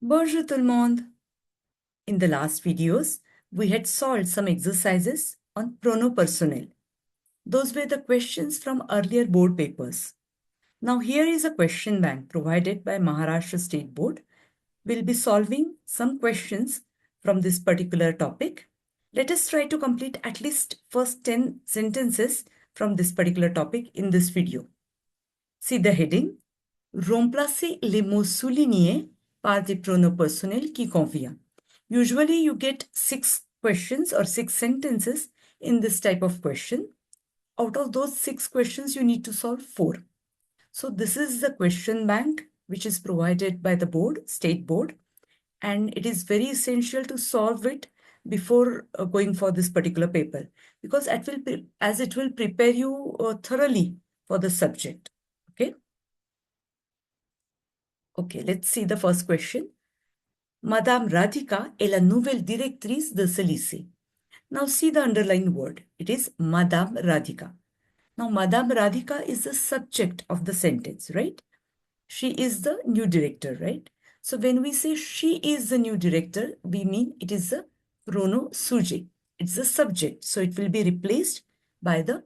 Bonjour tout le monde. In the last videos, we had solved some exercises on pronom personnel. Those were the questions from earlier board papers. Now here is a question bank provided by Maharashtra State Board. We'll be solving some questions from this particular topic. Let us try to complete at least first 10 sentences from this particular topic in this video. See the heading. Remplacer les mots soulignés par des pronoms personnels qui convient. Usually you get 6 questions or 6 sentences in this type of question. Out of those 6 questions, you need to solve 4. So this is the question bank which is provided by the board, state board, and it is very essential to solve it before going for this particular paper because it will prepare you thoroughly for the subject. Okay. Okay, let's see the first question. Madame Radhika est la nouvelle directrice de ce lycée. Now see the underlined word. It is Madame Radhika. Now Madame Radhika is the subject of the sentence, right? She is the new director, right? So when we say she is the new director, we mean it is a pronom sujet. It's the subject. So it will be replaced by the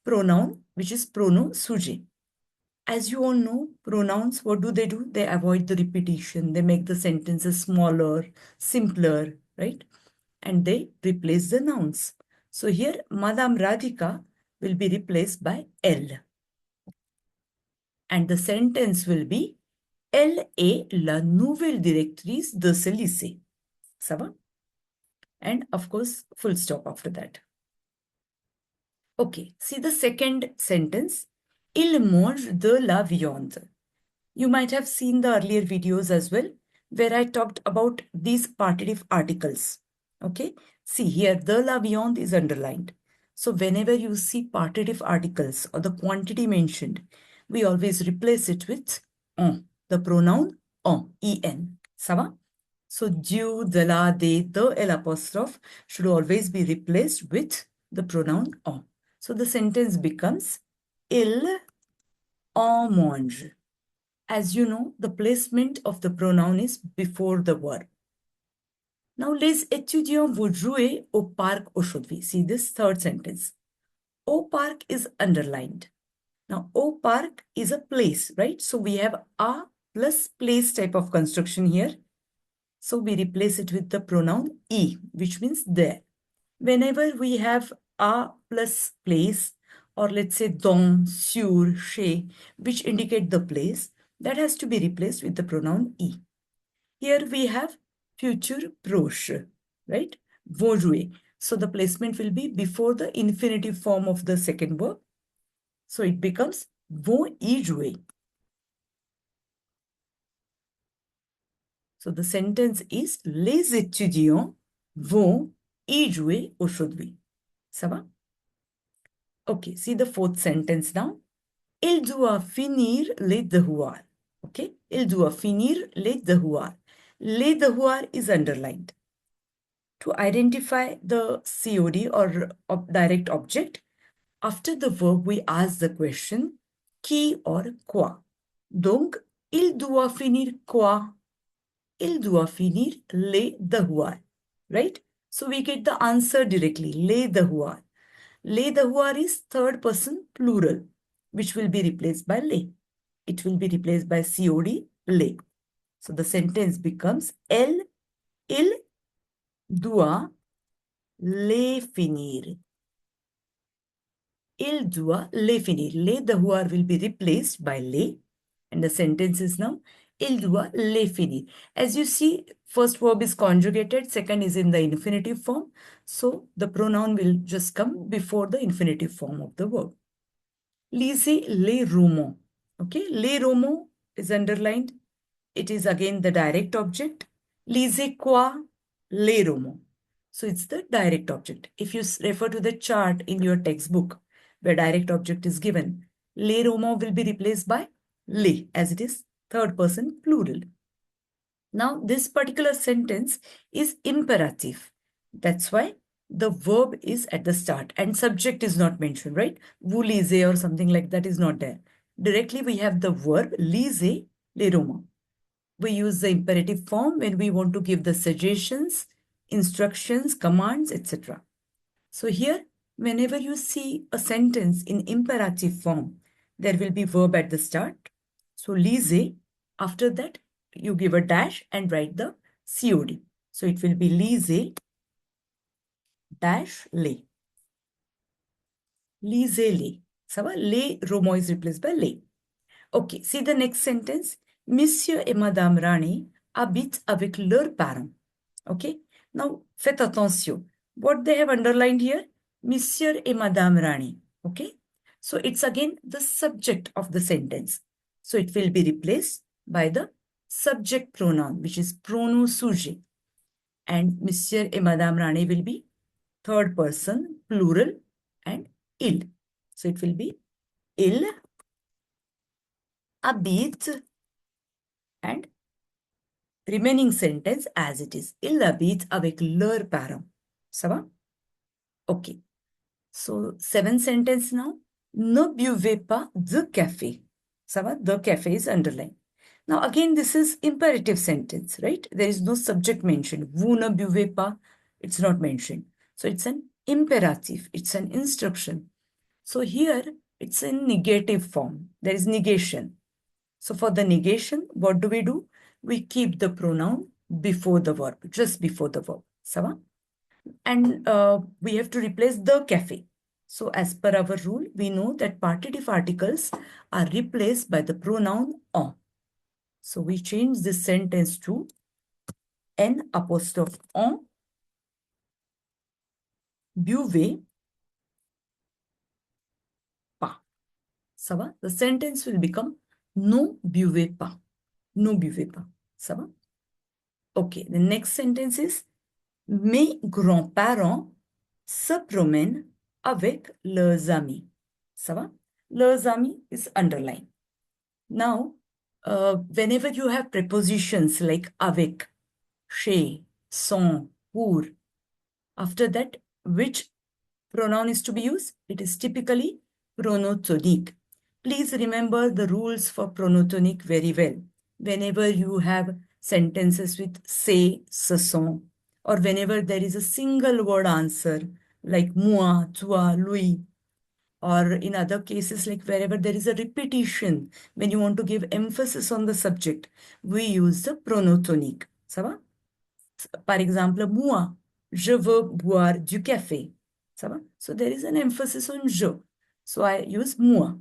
pronoun, which is pronom sujet. As you all know, pronouns, what do? They avoid the repetition. They make the sentences smaller, simpler, right? And they replace the nouns. So here, Madame Radhika will be replaced by elle. And the sentence will be, Elle est la nouvelle directrice de ce lycée. Ça va? And of course, full stop after that. Okay, see the second sentence. Il mange de la viande. You might have seen the earlier videos as well, where I talked about these partitive articles. Okay, see here, de la viande is underlined. So whenever you see partitive articles or the quantity mentioned, we always replace it with en, the pronoun en. Ça va? So du, de la, de, l'apostrophe should always be replaced with the pronoun en. So the sentence becomes, il en mange. As you know, the placement of the pronoun is before the verb. Now, les étudiants vont jouer au parc aujourd'hui. See this third sentence. Au parc is underlined. Now, au parc is a place, right? So we have a plus place type of construction here. So we replace it with the pronoun e, which means there. Whenever we have a plus place, or let's say dans, sur, chez, which indicate the place, that has to be replaced with the pronoun e. Here we have future proche, right? Vont jouer. So the placement will be before the infinitive form of the second verb. So it becomes vont y jouer. So the sentence is les étudiants vont y jouer aujourd'hui. Ça va? Okay, see the fourth sentence now. Il doit finir les devoirs. Okay, il doit finir les devoirs. Les devoirs is underlined. To identify the COD or direct object, after the verb we ask the question qui or quoi. Donc, il doit finir quoi? Il doit finir les devoirs, right? So we get the answer directly, les devoirs. Les devoirs is third person plural, which will be replaced by les. It will be replaced by COD, les. So the sentence becomes, il doit les finir. Il doit les finir. Les devoirs will be replaced by les. And the sentence is now, il doit les finir. As you see, first verb is conjugated, second is in the infinitive form. So the pronoun will just come before the infinitive form of the verb. Lisez les romans. Okay, les romans is underlined. It is again the direct object. Lisez quoi? Les romans. So it's the direct object. If you refer to the chart in your textbook where direct object is given, les romans will be replaced by les, as it is third person plural. Now this particular sentence is imperative. That's why the verb is at the start and subject is not mentioned, right? Vous lisez or something like that is not there. Directly we have the verb lisez les romans. we use the imperative form when we want to give the suggestions, instructions, commands, etc. So here, whenever you see a sentence in imperative form, there will be verb at the start. So lise, after that, you give a dash and write the COD. So it will be lise dash les. Lise les. Ça va? Les, Romo is replaced by les. Okay, see the next sentence. Monsieur et Madame Rani habitent avec leurs parents. Okay, now faites attention. What they have underlined here? Monsieur et Madame Rani. Okay, so it's again the subject of the sentence. So it will be replaced by the subject pronoun, which is pronom sujet. And Monsieur et Madame Rani will be third person, plural, and il. So it will be il habite and remaining sentence as it is. Il habite avec leurs parents. Ça va? Okay. So, 7th sentence now. Ne buvez pas de café. Ça va? The café is underlined. Now, again, this is imperative sentence, right? There is no subject mentioned. Vous ne buvez pas. It's not mentioned. So, it's an imperative. It's an instruction. So, here, it's in negative form. There is negation. So, for the negation, what do? We keep the pronoun before the verb, just before the verb. Ça va? And we have to replace the cafe. So as per our rule, we know that partitive articles are replaced by the pronoun en. So we change this sentence to n apostrophe en buvez pas. Ça va? The sentence will become non buvez pas. Ne buvez pas. Ça va? Okay, the next sentence is mes grands-parents se promènent avec leurs amis. Ça va? Leurs amis is underlined. Now, whenever you have prepositions like avec, chez, sont, pour, after that, which pronoun is to be used? It is typically pronotonic. Please remember the rules for pronotonic very well. Whenever you have sentences with c'est, ce sont, or whenever there is a single word answer like moi, toi, lui, or in other cases like wherever there is a repetition, when you want to give emphasis on the subject, we use the pronotonic. Ça va? Par exemple, moi, je veux boire du café. Ça va? So there is an emphasis on je. So I use moi.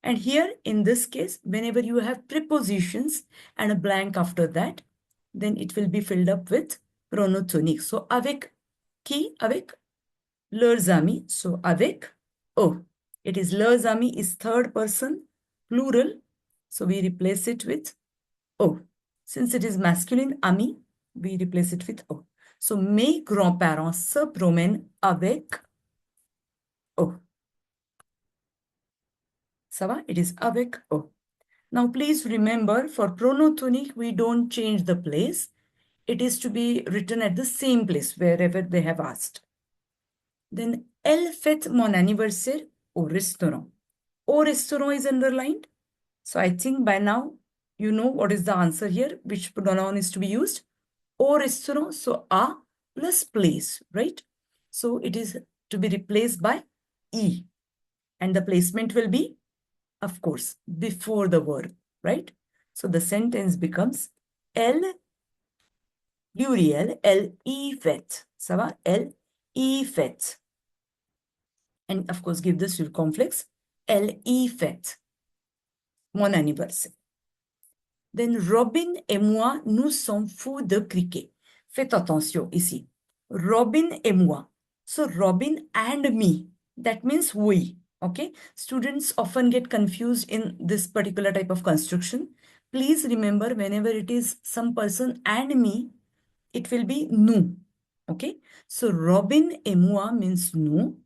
And here, in this case, whenever you have prepositions and a blank after that, then it will be filled up with pronotonic. So avec qui? Avec leurs amis. So avec oh. It is leurs amis is third person, plural. So we replace it with oh. Since it is masculine, ami, we replace it with oh. So mes grands-parents se promènent avec oh. Ça va? It is avec oh. Now, please remember, for pronotonic, we don't change the place. It is to be written at the same place, wherever they have asked. Then, elle fête mon anniversaire au restaurant. Au restaurant is underlined. So, I think by now, you know what is the answer here, which pronoun is to be used. Au restaurant, so a plus place, right? So, it is to be replaced by e. And the placement will be, of course, before the verb, right? So the sentence becomes elle, pluriel, elle y fête. Ça va? Elle y fête. And of course, give the circumflex. Elle y fête mon anniversaire. Then Robin et moi, nous sommes fous de cricket. Faites attention ici. Robin et moi. So Robin and me. That means we. Okay, students often get confused in this particular type of construction. Please remember, whenever it is some person and me, it will be nous. Okay, so Robin et moi means nous.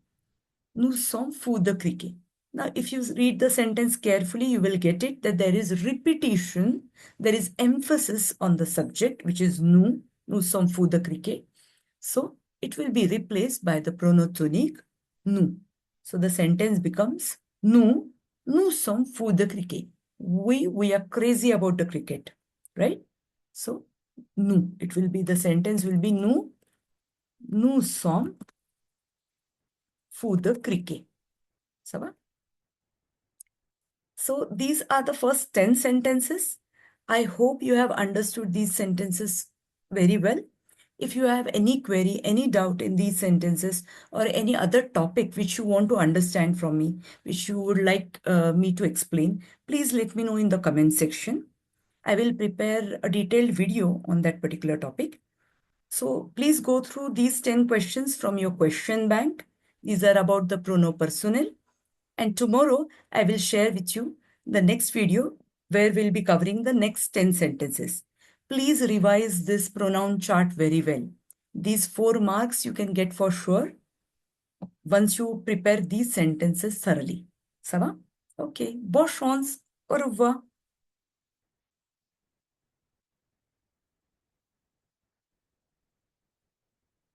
Nous sommes fous de cricket. Now, if you read the sentence carefully, you will get it that there is repetition, there is emphasis on the subject, which is nous sommes fous de cricket. So, it will be replaced by the pronotonic nous. So the sentence becomes nous sommes fous de cricket. We are crazy about the cricket, right? So, nous. It will be, the sentence will be nous sommes fous de cricket. Ça va? So these are the first 10 sentences. I hope you have understood these sentences very well. If you have any query, any doubt in these sentences or any other topic which you want to understand from me, which you would like me to explain, please let me know in the comment section. I will prepare a detailed video on that particular topic. So please go through these 10 questions from your question bank. These are about the pronom personnel. And tomorrow I will share with you the next video where we'll be covering the next 10 sentences. Please revise this pronoun chart very well. These 4 marks you can get for sure once you prepare these sentences thoroughly. Ça va? Okay. Bonne chance. Au revoir.